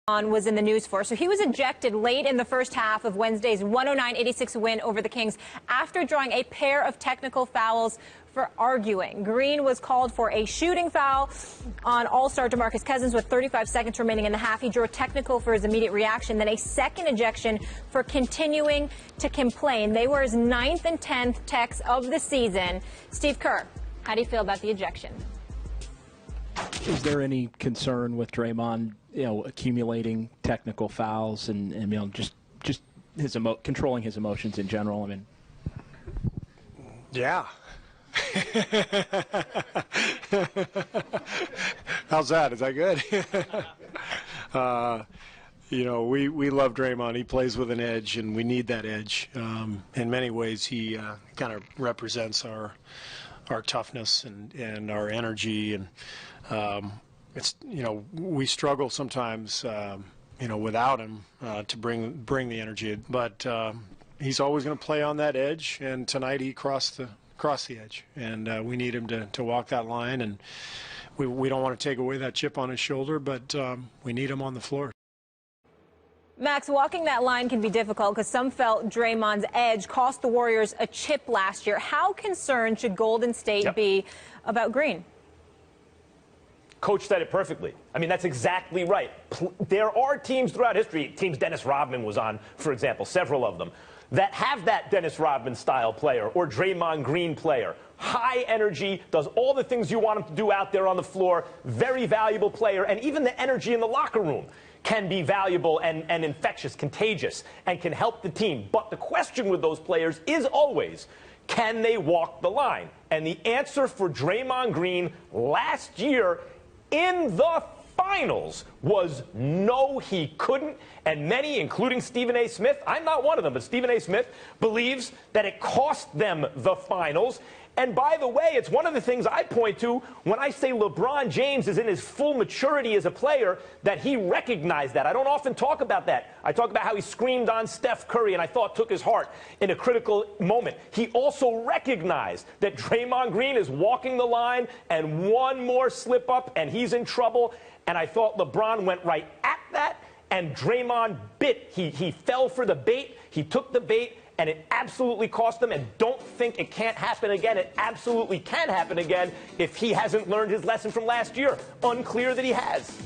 Was in the news for. So he was ejected late in the first half of Wednesday's 109-86 win over the Kings after drawing a pair of technical fouls for arguing. Green was called for a shooting foul on All-Star DeMarcus Cousins with 35 seconds remaining in the half. He drew a technical for his immediate reaction, then a second ejection for continuing to complain. They were his 9th and 10th techs of the season. Steve Kerr, how do you feel about the ejection? Is there any concern with Draymond, accumulating technical fouls and just his controlling his emotions in general? I mean, yeah. How's that? Is that good? We love Draymond. He plays with an edge, and we need that edge. In many ways, he kind of represents our toughness and our energy, and it's we struggle sometimes without him to bring the energy, but he's always going to play on that edge, and tonight he crossed the edge, and we need him to walk that line, and we don't want to take away that chip on his shoulder, but we need him on the floor. Max, walking that line can be difficult because some felt Draymond's edge cost the Warriors a chip last year. How concerned should Golden State be about Green? Coach said it perfectly. I mean, that's exactly right. There are teams throughout history, teams Dennis Rodman was on, for example, several of them, that have that Dennis Rodman style player or Draymond Green player. High energy, does all the things you want him to do out there on the floor, very valuable player, and even the energy in the locker room can be valuable and infectious, contagious, and can help the team. But the question with those players is always, can they walk the line? And the answer for Draymond Green last year in the finals was no, he couldn't. And many, including Stephen A. Smith, I'm not one of them, but Stephen A. Smith believes that it cost them the finals. And by the way, it's one of the things I point to when I say LeBron James is in his full maturity as a player, that he recognized that. I don't often talk about that. I talk about how he screamed on Steph Curry and I thought took his heart in a critical moment. He also recognized that Draymond Green is walking the line and one more slip up and he's in trouble. And I thought LeBron went right at that, and Draymond bit. He fell for the bait. He took the bait. And it absolutely cost them, and don't think it can't happen again. It absolutely can happen again if he hasn't learned his lesson from last year. Unclear that he has.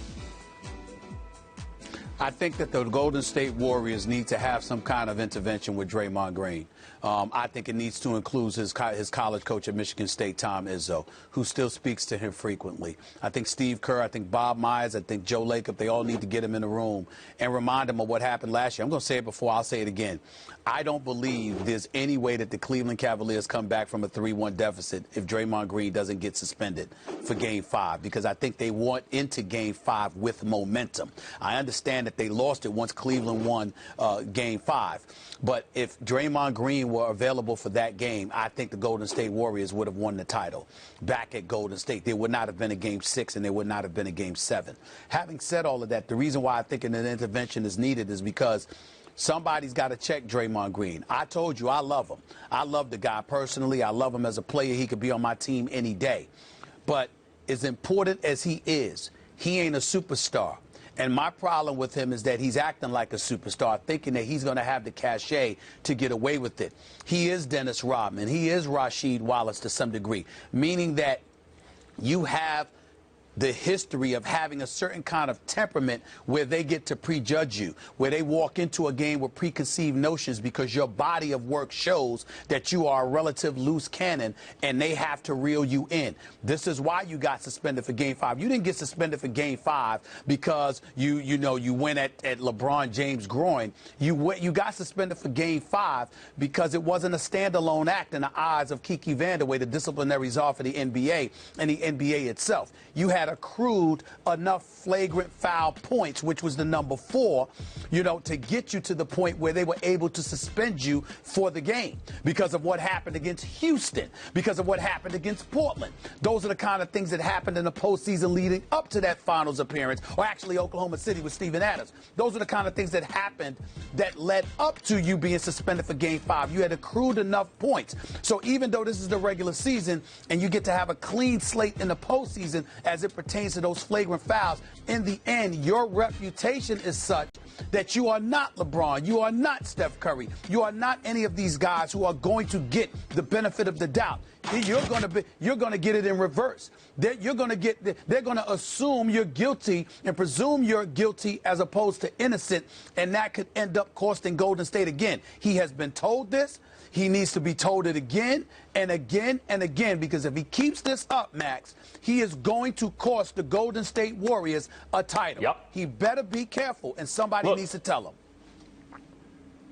I think that the Golden State Warriors need to have some kind of intervention with Draymond Green. I think it needs to include his college coach at Michigan State, Tom Izzo, who still speaks to him frequently. I think Steve Kerr, I think Bob Myers, I think Joe Lacob, they all need to get him in the room and remind him of what happened last year. I'm going to say it before, I'll say it again. I don't believe there's any way that the Cleveland Cavaliers come back from a 3-1 deficit if Draymond Green doesn't get suspended for Game 5, because I think they went into Game 5 with momentum. I understand that they lost it once Cleveland won Game 5, but if Draymond Green were available for that game, I think the Golden State Warriors would have won the title back at Golden State. There would not have been a Game 6 and there would not have been a Game 7. Having said all of that, the reason why I think an intervention is needed is because somebody's got to check Draymond Green. I told you I love him. I love the guy personally. I love him as a player. He could be on my team any day. But as important as he is, he ain't a superstar. And my problem with him is that he's acting like a superstar, thinking that he's going to have the cachet to get away with it. He is Dennis Rodman. He is Rasheed Wallace to some degree, meaning that you have the history of having a certain kind of temperament where they get to prejudge you, where they walk into a game with preconceived notions because your body of work shows that you are a relative loose cannon and they have to reel you in. This is why you got suspended for Game 5. You didn't get suspended for Game 5 because you went at LeBron James' groin. You got suspended for Game 5 because it wasn't a standalone act in the eyes of Kiki Vandeweghe, the disciplinary czar for the NBA and the NBA itself. You had accrued enough flagrant foul points, which was the number 4, to get you to the point where they were able to suspend you for the game because of what happened against Houston, because of what happened against Portland. Those are the kind of things that happened in the postseason leading up to that finals appearance, or actually Oklahoma City with Steven Adams. Those are the kind of things that happened that led up to you being suspended for Game 5. You had accrued enough points. So even though this is the regular season and you get to have a clean slate in the postseason as it it pertains to those flagrant fouls. In the end, your reputation is such that you are not LeBron, you are not Steph Curry, you are not any of these guys who are going to get the benefit of the doubt. You're going to get it in reverse. They're going to assume you're guilty and presume you're guilty as opposed to innocent, and that could end up costing Golden State again. He has been told this. He needs to be told it again and again and again, because if he keeps this up, Max, he is going to cost the Golden State Warriors a title. Yep. He better be careful, and somebody needs to tell him.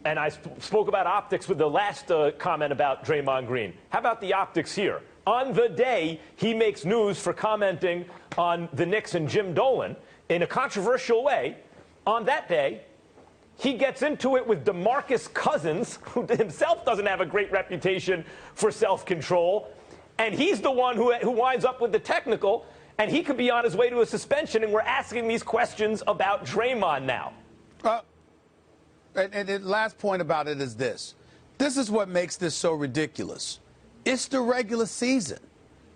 And I spoke about optics with the last comment about Draymond Green. How about the optics here? On the day he makes news for commenting on the Knicks and Jim Dolan in a controversial way, on that day, he gets into it with DeMarcus Cousins, who himself doesn't have a great reputation for self-control, and he's the one who winds up with the technical, and he could be on his way to a suspension, and we're asking these questions about Draymond now. And the last point about it is this. This is what makes this so ridiculous. It's the regular season.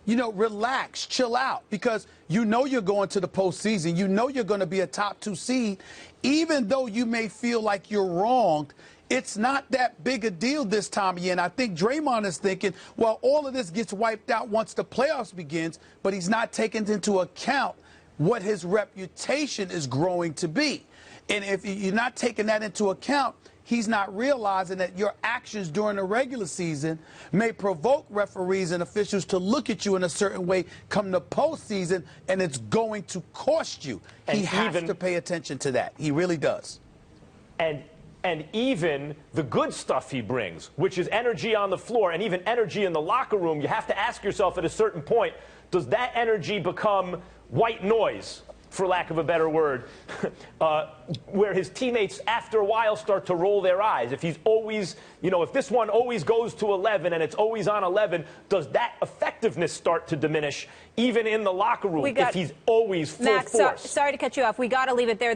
You know, relax, chill out, because you know you're going to the postseason. You know you're going to be a top 2 seed. Even though you may feel like you're wronged, it's not that big a deal this time of year. And I think Draymond is thinking, well, all of this gets wiped out once the playoffs begins, but he's not taking into account what his reputation is growing to be. And if you're not taking that into account, he's not realizing that your actions during the regular season may provoke referees and officials to look at you in a certain way come the postseason, and it's going to cost you. He has to pay attention to that. He really does. And even the good stuff he brings, which is energy on the floor and even energy in the locker room, you have to ask yourself at a certain point, does that energy become white noise, for lack of a better word, where his teammates after a while start to roll their eyes? If he's always, you know, if this one always goes to 11 and it's always on 11, does that effectiveness start to diminish even in the locker room if he's always full Max, force? sorry to cut you off. We got to leave it there.